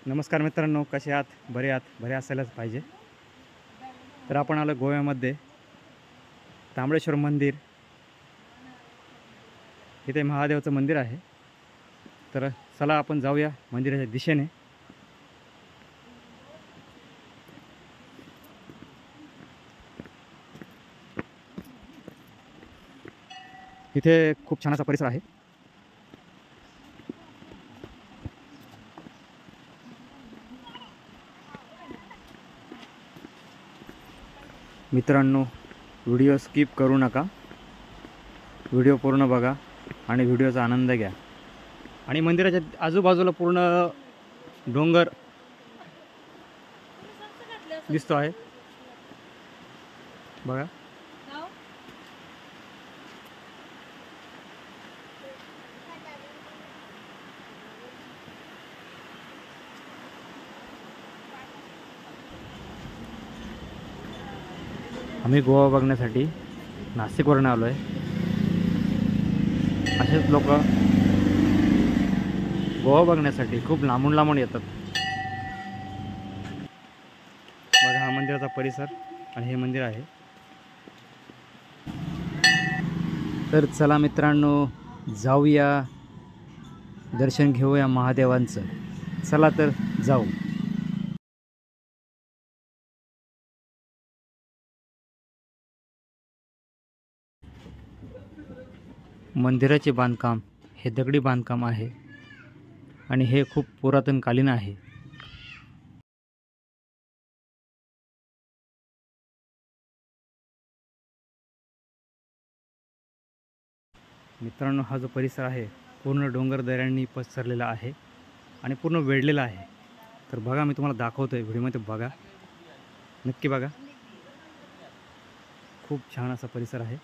नमस्कार मित्रांनो, कसे आहात? बरे आहात? बरे असायलाच पाहिजे. तर आपण आलो गोव्यामध्ये तांबडेश्वर मंदिर. इथे महादेवाचं मंदिर आहे. तर चला आपण जाऊया मंदिराच्या दिशेने. इथे खूप छान असा परिसर आहे. मित्रांनो, व्हिडिओ स्किप करू नका. व्हिडिओ पूर्ण बघा आणि व्हिडिओचा आनंद घ्या. आणि मंदिराच्या आजूबाजूला पूर्ण डोंगर दिसतो आहे बघा. आम्ही गोवा बघण्यासाठी नाशिकवरून आलो आहे. असेच लोक गोवा बघण्यासाठी खूप लांबून लांबून येतात. बघा, हा मंदिराचा परिसर आणि हे मंदिर आहे. तर चला मित्रांनो, जाऊया, दर्शन घेऊया महादेवांचं. चला तर जाऊ. मंदिराचे बांधकाम हे दगडी बांधकाम आहे आणि हे खूप पुरातनकालीन आहे. मित्रांनो, हा जो परिसर आहे पूर्ण डोंगर दऱ्यांनी पसरलेला आहे आणि पूर्ण वेढलेला आहे. तर बघा, मी तुम्हाला दाखवतोय व्हिडिओमध्ये, बघा, नक्की बघा. खूप छान असा परिसर आहे.